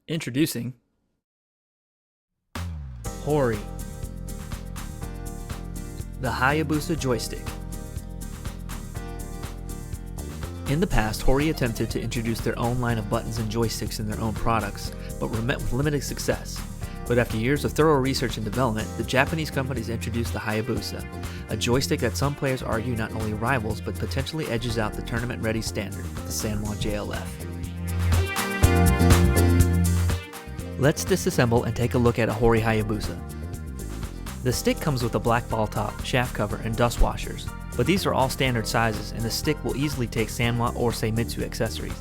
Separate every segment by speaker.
Speaker 1: Introducing HORI, the Hayabusa Joystick. In the past, HORI attempted to introduce their own line of buttons and joysticks in their own products, but were met with limited success. But after years of thorough research and development, the Japanese companies introduced the Hayabusa, a joystick that some players argue not only rivals but potentially edges out the tournament-ready standard, the Sanwa JLF. Let's disassemble and take a look at a HORI Hayabusa. The stick comes with a black ball top, shaft cover, and dust washers, but these are all standard sizes and the stick will easily take Sanwa or Seimitsu accessories.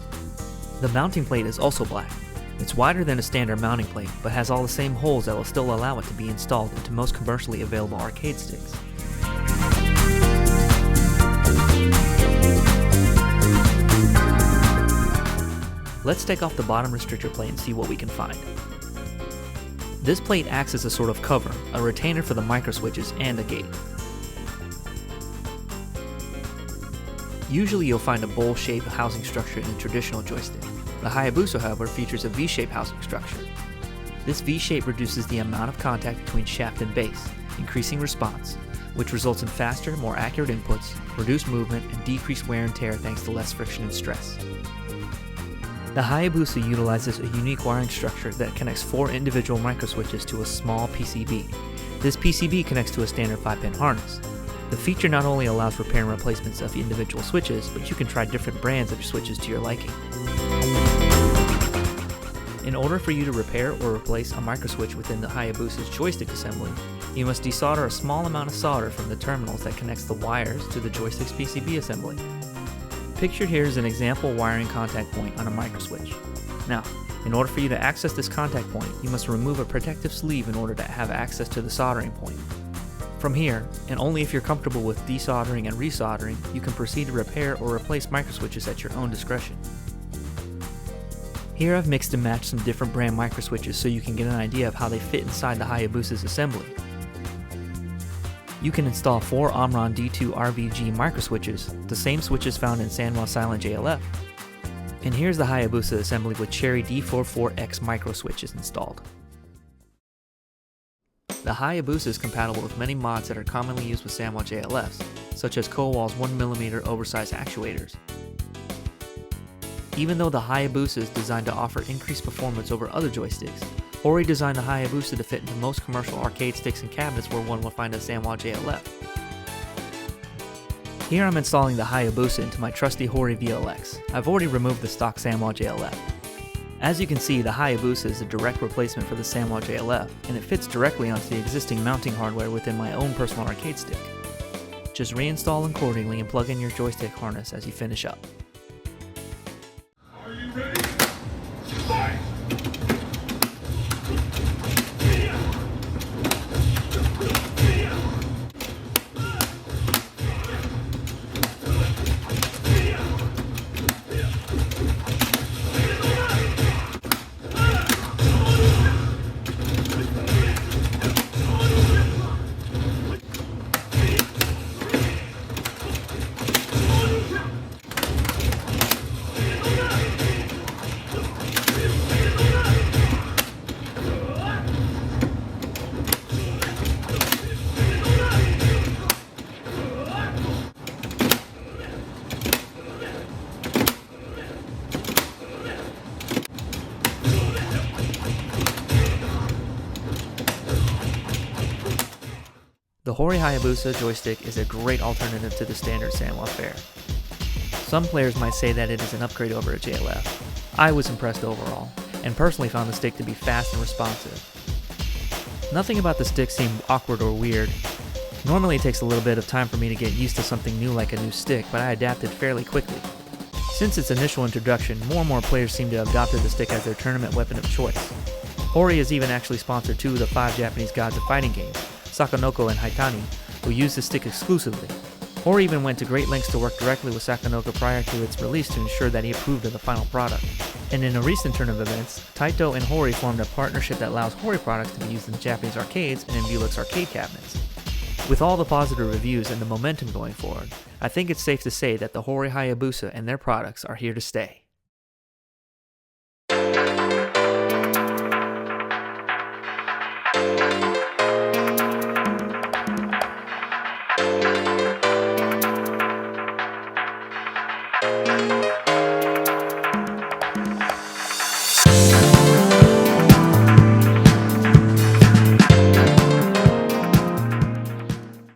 Speaker 1: The mounting plate is also black. It's wider than a standard mounting plate, but has all the same holes that will still allow it to be installed into most commercially available arcade sticks. Let's take off the bottom restrictor plate and see what we can find. This plate acts as a sort of cover, a retainer for the micro switches, and a gate. Usually you'll find a bowl-shaped housing structure in a traditional joystick. The Hayabusa, however, features a V-shaped housing structure. This V-shape reduces the amount of contact between shaft and base, increasing response, which results in faster, more accurate inputs, reduced movement, and decreased wear and tear thanks to less friction and stress. The Hayabusa utilizes a unique wiring structure that connects 4 individual microswitches to a small PCB. This PCB connects to a standard 5-pin harness. The feature not only allows repair and replacements of individual switches, but you can try different brands of switches to your liking. In order for you to repair or replace a microswitch within the Hayabusa's joystick assembly, you must desolder a small amount of solder from the terminals that connects the wires to the joystick's PCB assembly. Pictured here is an example wiring contact point on a microswitch. Now, in order for you to access this contact point, you must remove a protective sleeve in order to have access to the soldering point. From here, and only if you're comfortable with desoldering and resoldering, you can proceed to repair or replace microswitches at your own discretion. Here I've mixed and matched some different brand microswitches so you can get an idea of how they fit inside the Hayabusa's assembly. You can install 4 Omron D2 RVG microswitches, the same switches found in Sanwa Silent JLF. And here's the Hayabusa assembly with Cherry D44X microswitches installed. The Hayabusa is compatible with many mods that are commonly used with Sanwa JLFs, such as Kowal's 1mm oversized actuators. Even though the Hayabusa is designed to offer increased performance over other joysticks, HORI designed the Hayabusa to fit into most commercial arcade sticks and cabinets where one will find a Sanwa JLF. Here I'm installing the Hayabusa into my trusty HORI VLX. I've already removed the stock Sanwa JLF. As you can see, the Hayabusa is a direct replacement for the Sanwa JLF, and it fits directly onto the existing mounting hardware within my own personal arcade stick. Just reinstall accordingly and plug in your joystick harness as you finish up.
Speaker 2: Are you ready? Fight!
Speaker 1: The HORI Hayabusa joystick is a great alternative to the standard Sanwa fare. Some players might say that it is an upgrade over a JLF. I was impressed overall, and personally found the stick to be fast and responsive. Nothing about the stick seemed awkward or weird. Normally it takes a little bit of time for me to get used to something new like a new stick, but I adapted fairly quickly. Since its initial introduction, more and more players seem to have adopted the stick as their tournament weapon of choice. HORI has even actually sponsored 2 of the 5 Japanese gods of fighting games, Sakonoko and Haitani, who use the stick exclusively. HORI even went to great lengths to work directly with Sakonoko prior to its release to ensure that he approved of the final product. And in a recent turn of events, Taito and HORI formed a partnership that allows HORI products to be used in Japanese arcades and in Buick's arcade cabinets. With all the positive reviews and the momentum going forward, I think it's safe to say that the HORI Hayabusa and their products are here to stay.